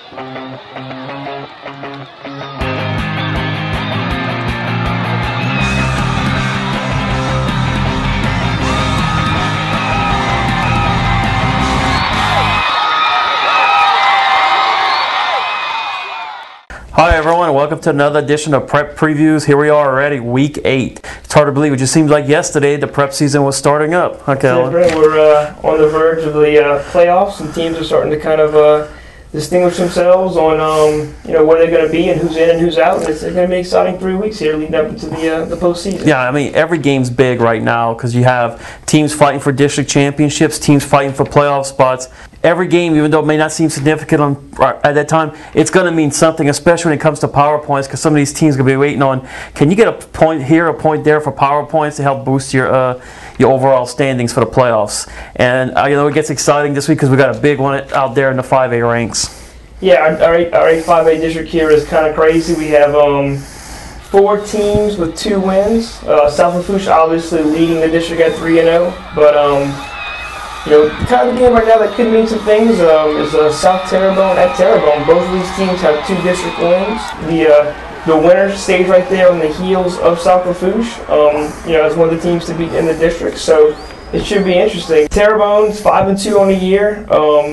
Hi everyone, welcome to another edition of Prep Previews. Here we are already, Week 8. It's hard to believe, it just seems like yesterday the prep season was starting up. Okay, Brent, we're on the verge of the playoffs, and teams are starting to kind of distinguish themselves on where they're going to be and who's in and who's out. And it's going to be an exciting 3 weeks here leading up into the postseason. Yeah, I mean, every game's big right now because you have teams fighting for district championships, teams fighting for playoff spots. Every game, even though it may not seem significant at that time, it's going to mean something, especially when it comes to power points, because some of these teams are going to be waiting on, can you get a point here, a point there for power points to help boost your overall standings for the playoffs. And it gets exciting this week because we got a big one out there in the 5A ranks. Yeah, our 5A district here is kind of crazy. We have 4 teams with 2 wins. South Lafourche obviously leading the district at 3-0, but kind of the game right now that could mean some things is South Terrebonne at Terrebonne. Both of these teams have 2 district wins. The winner stays right there on the heels of South Lafourche, as one of the teams to beat in the district. So it should be interesting. Terrebonne's 5-2 on the year.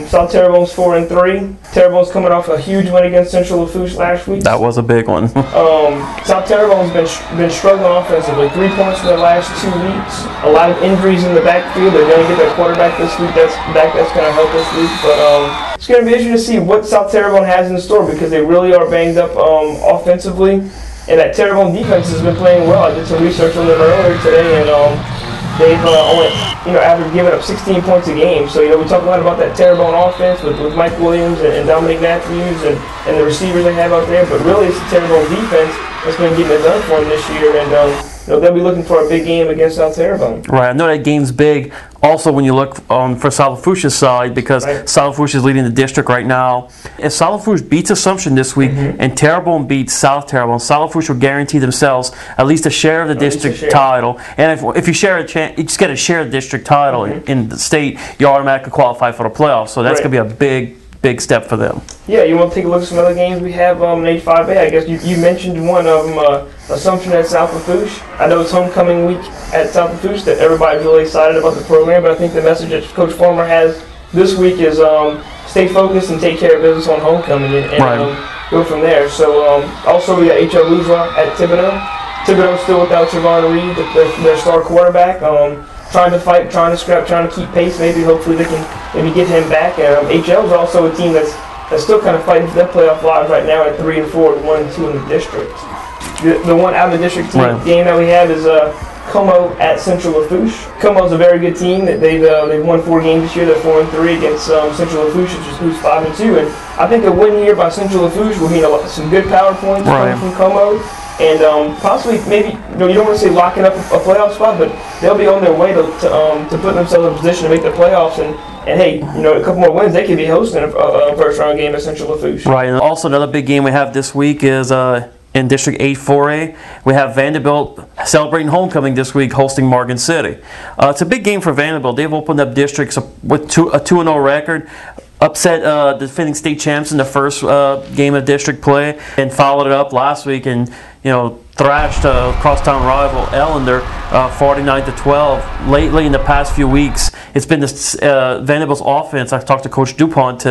South Terrebonne's 4-3. Terrebonne's coming off a huge win against Central Lafourche last week. That was a big one. South Terrebonne's been struggling offensively. 3 points in the last 2 weeks. A lot of injuries in the backfield. They're going to get their quarterback this week. That's going to help this week. But it's going to be interesting to see what South Terrebonne has in store because they really are banged up offensively. And that Terrebonne defense has been playing well. I did some research on them earlier today, and they've only average giving up 16 points a game. So we talk a lot about that Terrebonne offense with Mike Williams and Dominic Matthews and the receivers they have out there. But really, it's the Terrebonne defense that's been getting it done for them this year. And they'll be looking for a big game against South Terrebonne. Right, I know that game's big. Also, when you look for South Lafourche's side, because South Lafourche is leading the district right now. If South Lafourche beats Assumption this week and Terrebonne beats South Terrebonne, South Lafourche will guarantee themselves at least a share of the district title. And if you share you just get a share of the district title in the state, you automatically qualify for the playoffs. So that's going to be a big step for them. Yeah, you want to take a look at some other games we have in H5A? I guess you mentioned one of them, Assumption at South Lafourche. I know it's homecoming week at South Lafourche that everybody's really excited about the program, but I think the message that Coach Farmer has this week is stay focused and take care of business on homecoming and go from there. So also we got H.L. Bourgeois at Thibodeau. Thibodeau's still without Trevon Reed, their star quarterback. Trying to fight, trying to scrap, trying to keep pace. Hopefully they can get him back. HL is also a team that's still kind of fighting for their playoff lives right now at 3-4, 1-2 in the district. The one out of the district game that we have is Como at Central Lafourche. Como's a very good team. They've won 4 games this year. They're 4-3 against Central Lafourche, who's 5-2. And I think a win here by Central Lafourche will mean some good power points coming from Como. And possibly, maybe, you don't want to say locking up a playoff spot, but they'll be on their way to put themselves in a position to make the playoffs. And hey, a couple more wins, they could be hosting a first-round game at Central Lafourche. Right, and also another big game we have this week is in District 8-4A. We have Vandebilt celebrating homecoming this week, hosting Morgan City. It's a big game for Vandebilt. They've opened up districts with a 2-0 record. Upset the defending state champs in the first game of district play, and followed it up last week and thrashed crosstown rival Ellender 49-12. Lately, in the past few weeks, it's been this Vandebilt's offense. I talked to Coach DuPont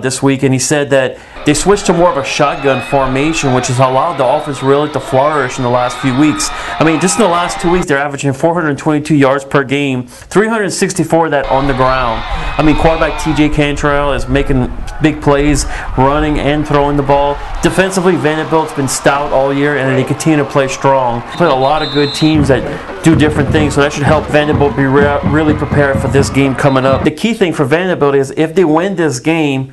this week, and he said that they switched to more of a shotgun formation, which has allowed the offense really to flourish in the last few weeks. I mean, just in the last 2 weeks, they're averaging 422 yards per game, 364 of that on the ground. I mean, quarterback T.J. Cantrell is making big plays, running and throwing the ball. Defensively, Vandebilt's been stout all year, and they continue to play strong. Played a lot of good teams that do different things, so that should help Vandebilt be really prepared for this game coming up. The key thing for Vandebilt is if they win this game,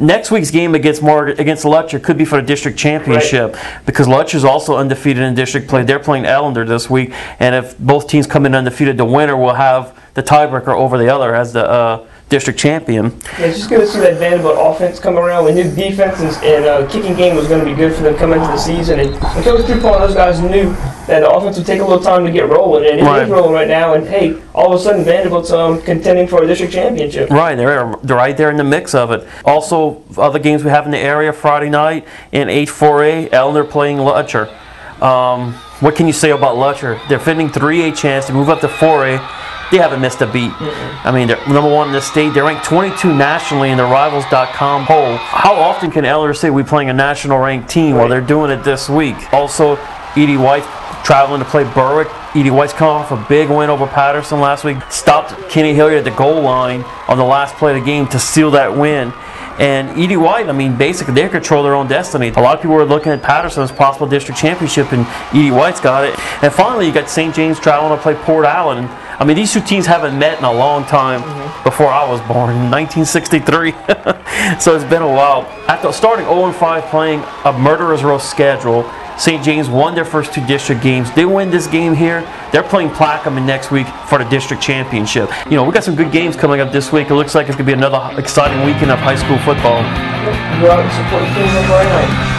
next week's game against Lutcher could be for the district championship, because Lutcher's also undefeated in district play. They're playing Ellender this week, and if both teams come in undefeated, the winner will have the tiebreaker over the other as the district champion. Yeah, it's just good to see that Vandebilt offense come around. We knew defense and kicking game was going to be good for them coming into the season. And Coach Dupont and those guys knew that the offense would take a little time to get rolling. And it is rolling right now. And, hey, all of a sudden Vanderbilt's contending for a district championship. Right, they're right there in the mix of it. Also, other games we have in the area Friday night in 8-4A, Elner playing Lutcher. What can you say about Lutcher? They're defending 3A champs to move up to 4A. They haven't missed a beat. I mean, they're number one in the state. They're ranked 22 nationally in the Rivals.com poll. How often can Elner say we're playing a national ranked team? Well, they're doing it this week. Also, Edie White traveling to play Berwick. Edie White's coming off a big win over Patterson last week. Stopped Kenny Hilliard at the goal line on the last play of the game to seal that win. And Edie White, I mean, basically they control their own destiny. A lot of people were looking at Patterson's possible district championship, and Edie White's got it. And finally, you got St. James traveling to play Port Allen. I mean, these two teams haven't met in a long time. Before I was born, in 1963. So it's been a while. After starting 0-5 playing a murderer's row schedule, St. James won their first two district games. They win this game here. They're playing Plaquemine next week for the district championship. You know, we got some good games coming up this week. It looks like it's going to be another exciting weekend of high school football. Go out and support the team on Friday night.